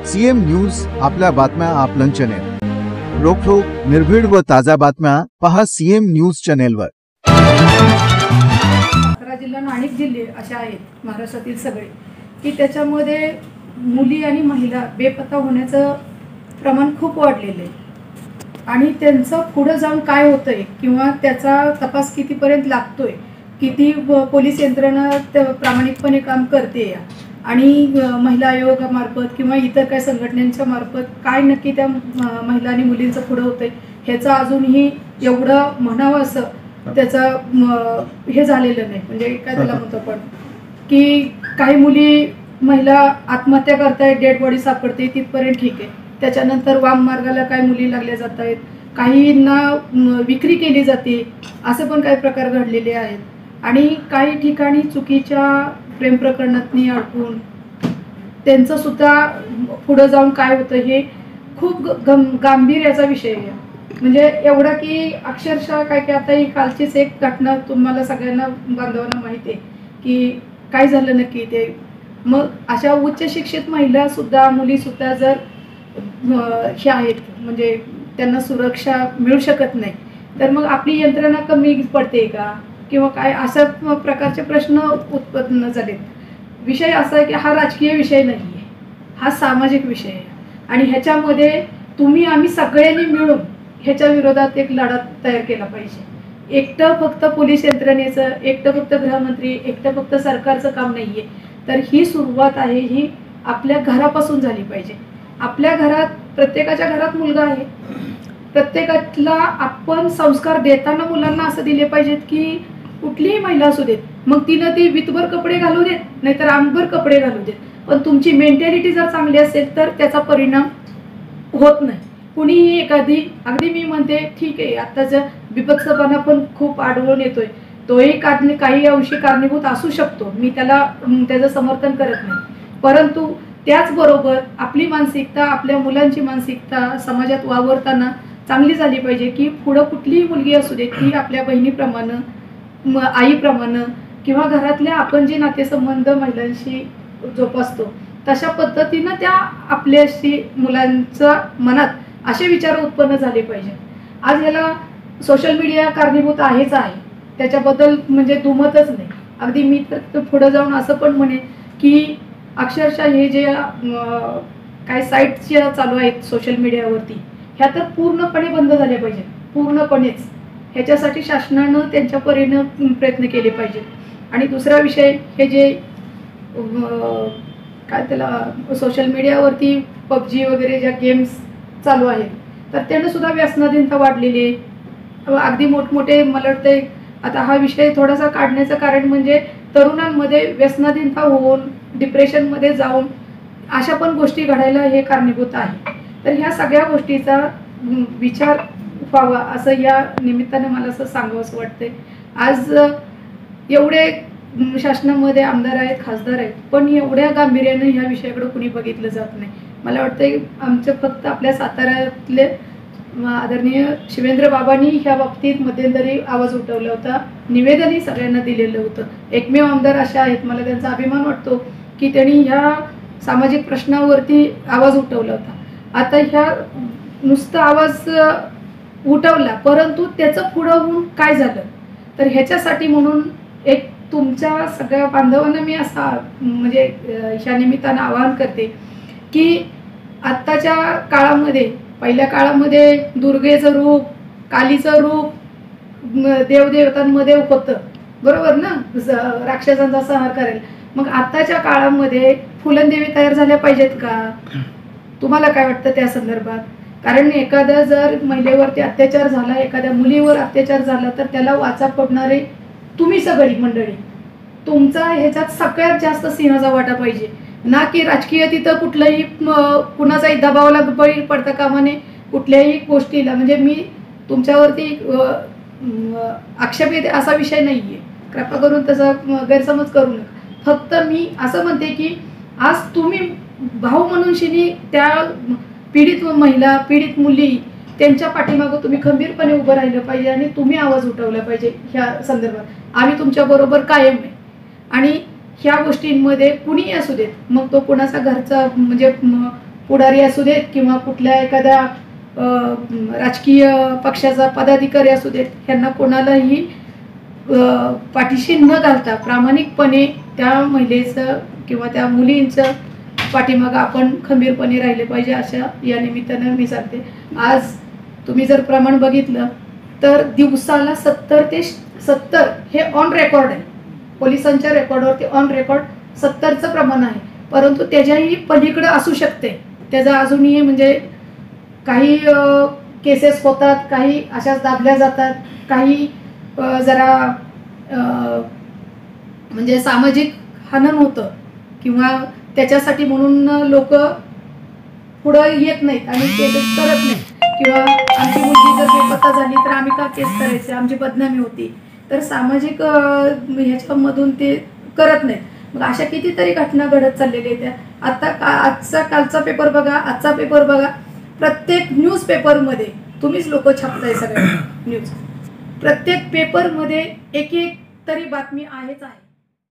CM news आपल्या बातम्या आपलं चॅनेल। रोखोक निर्भीड व ताजा बातम्या पहा सीएम न्यूज चॅनेलवर। सातारा जिल्हा आणि अनेक जिल्हे असे आहेत महाराष्ट्रातील सगळे की त्याच्यामध्ये मुली आणि महिला बेपत्ता होण्याचं प्रमाण खूप वाढलेलं आहे आणि त्यांचं पुढे जाऊन काय होतंय किंवा त्याचा तपास कितीपर्यंत लागतोय, किती पोलीस यंत्रणा प्रामाणिकपणे काम करते आणि महिला आयोगामार्फत किंवा इतर काही संघटनांच्या मार्फत काय नक्की त्या महिला आणि मुलींचं पुढे होतंय ह्याचं अजूनही एवढं म्हणावं असं त्याचा हे झालेलं नाही। म्हणजे काय त्याला म्हणतो आपण की काही मुली महिला आत्महत्या करतायत, डेड बॉडी सापडते तिथपर्यंत ठीक आहे, त्याच्यानंतर वाम मार्गाला काही मुली लागल्या जात आहेत, काहींना विक्री केली जाते, असे पण काही प्रकार घडलेले आहेत आणि काही ठिकाणी चुकीच्या प्रेम प्रकरणातनी अडकून त्यांचं सुद्धा पुढे जाऊन काय होतं हे खूप गांभीर्याचा विषय आहे। म्हणजे एवढा की अक्षरशः काय की आता ही कालचीच एक घटना तुम्हाला सगळ्यांना बांधवांना माहिती आहे की काय झालं नक्की ते। मग अशा उच्च शिक्षित महिला सुद्धा मुली सुद्धा जर हे आहेत म्हणजे त्यांना सुरक्षा मिळू शकत नाही तर मग आपली यंत्रणा कमी पडते का किंवा काय अशा प्रकारचे प्रश्न उत्पन्न झालेत। विषय असा आहे की हा राजकीय विषय नाही आहे, हा सामाजिक विषय आहे आणि ह्याच्यामध्ये तुम्ही आम्ही सगळ्यांनी मिळून ह्याच्या विरोधात एक लढा तयार केला पाहिजे। एकटं फक्त पोलीस यंत्रणेचं, एकटं फक्त गृहमंत्री, एकटं फक्त सरकारचं काम नाहीये, तर ही सुरुवात आहे ही आपल्या घरापासून झाली पाहिजे। आपल्या घरात प्रत्येकाच्या घरात मुलगा आहे, प्रत्येकाला आपण संस्कार देताना मुलांना असं दिले पाहिजेत की कुठलीही महिला असू देत, मग तिनं ती वितभर कपडे घालू देत नाहीतर अंगभर कपडे घालू देत, पण तुमची मेंटॅलिटी जर चांगली असेल तर त्याचा परिणाम होत नाही। कुणीही एखादी अगदी मी म्हणते ठीक आहे आताचं बिभत्सपणा पण खूप आढळून येतोय, तोही काही अंशी कारणीभूत असू शकतो, मी त्याचं समर्थन करत नाही, परंतु त्याचबरोबर आपली मानसिकता, आपल्या मुलांची मानसिकता समाजात वावरताना चांगली झाली पाहिजे की पुढं कुठलीही मुलगी असू दे ती आपल्या बहिणीप्रमाणे, आईप्रमाणे किंवा घरातल्या आपण जे नातेसंबंध महिलांशी जोपासतो तशा पद्धतीनं त्या आपल्याशी मुलांच्या मनात असे विचार उत्पन्न झाले पाहिजे। आज याला सोशल मीडिया कारणीभूत आहेच आहे, त्याच्याबद्दल म्हणजे दुमतच नाही। अगदी मी तर पुढे जाऊन असं पण म्हणेन की अक्षरशः हे जे काय साईट्स ज्या चालू आहेत सोशल मीडियावरती ह्या तर पूर्णपणे बंद झाल्या पाहिजे, पूर्णपणेच। ह्याच्यासाठी शासनानं त्यांच्या परीने प्रयत्न केले पाहिजेत। आणि दुसरा विषय हे जे काय त्याला सोशल मीडियावरती पबजी वगैरे ज्या गेम्स चालू आहेत तर त्यानं सुद्धा व्यसनाधीनता वाढलेली आहे। अगदी मोठमोठे मला वाटतं आता हा विषय थोडासा काढण्याचं कारण म्हणजे तरुणांमध्ये व्यसनाधीनता होऊन डिप्रेशनमध्ये जाऊन अशा पण गोष्टी घडायला हे कारणीभूत आहे। तर ह्या सगळ्या गोष्टीचा विचार व्हावा असं या निमित्ताने मला असं सांगावंसं वाटतंय। आज एवढे शासनामध्ये आमदार आहेत, खासदार आहेत, पण एवढ्या गांभीर्याने ह्या विषयाकडे कुणी बघितलं जात नाही। मला वाटतंय आमचं फक्त आपल्या साताऱ्यातले आदरणीय शिवेंद्र बाबांनी ह्या बाबतीत मध्यंतरी आवाज उठवला होता, निवेदनही सगळ्यांना दिलेलं होतं। एकमेव आमदार अशा आहेत, मला त्यांचा अभिमान वाटतो की त्यांनी ह्या सामाजिक प्रश्नावरती आवाज उठवला होता। आता ह्या नुसता आवाज उठवला परंतु त्याचं पुढं होऊन काय झालं तर ह्याच्यासाठी म्हणून एक तुमच्या सगळ्या बांधवांना मी असा म्हणजे ह्या निमित्तानं आवाहन करते की आत्ताच्या काळामध्ये, पहिल्या काळामध्ये दुर्गेचं रूप, कालीचं रूप देवदेवतांमध्ये होतं, बरोबर ना, राक्षसांचा संहार करेल। मग आत्ताच्या काळामध्ये फुलनदेवी तयार झाल्या पाहिजेत का? तुम्हाला काय वाटतं त्या संदर्भात? कारण एखादा जर महिलेवरती अत्याचार झाला, एखाद्या मुलीवर अत्याचार झाला तर त्याला वाचा पडणारे तुम्ही सगळी मंडळी, तुमचा ह्याच्यात सगळ्यात जास्त सिंहाचा वाटा पाहिजे ना की राजकीय तिथं कुठलंही कुणाचाही दबावाला बळी पडता कामा नये कुठल्याही गोष्टीला। म्हणजे मी तुमच्यावरती आक्षेप येते असा विषय नाहीये, कृपा करून तसा गैरसमज करू नका। फक्त मी असं म्हणते की आज तुम्ही भाऊ म्हणून शिनी त्या पीडित महिला, पीडित मुली त्यांच्या पाठीमागे तुम्ही खंबीरपणे उभं राहिलं पाहिजे आणि तुम्ही आवाज उठवला पाहिजे ह्या संदर्भात। आम्ही तुमच्या बरोबर कायम आहे आणि ह्या गोष्टींमध्ये कुणीही असू देत, मग तो कोणाचा घरचा म्हणजे पुढारी असू देत किंवा कुठल्या एखाद्या राजकीय पक्षाचा पदाधिकारी असू देत, ह्यांना कोणालाही पाठीशी न घालता प्रामाणिकपणे त्या महिलेचं किंवा त्या मुलींचं पाठीमागं आपण खंबीरपणे राहिले पाहिजे, अशा या निमित्तानं मी सांगते. आज तुम्ही जर प्रमाण बघितलं तर दिवसाला 70 ते 70 हे ऑन रेकॉर्ड आहे, पोलिसांच्या रेकॉर्डवरती ऑन रेकॉर्ड 70चं प्रमाण आहे. परंतु त्याच्याही पलीकडे असू शकते, त्याचा अजूनही म्हणजे काही केसेस होतात, काही अशाच दाबल्या जातात, काही जरा म्हणजे सामाजिक हनन होतं किंवा त्याच्यासाठी म्हणून लोक पुढं येत नाहीत आणि केसेस करत नाहीत, किंवा आमची मुलगी जर बेपत्ता झाली तर आम्ही का केस करायचे, आमची बदनामी होती, तर सामाजिक ह्याच्यामधून ते करत नाहीत. मग अशा कितीतरी घटना घडत चाललेल्या आहेत. आता आजचा कालचा पेपर बघा, आजचा पेपर बघा, प्रत्येक न्यूज पेपरमध्ये तुम्हीच लोक छापताय सगळ्या न्यूज, प्रत्येक पेपरमध्ये एक एक तरी बातमी आहेच आहे.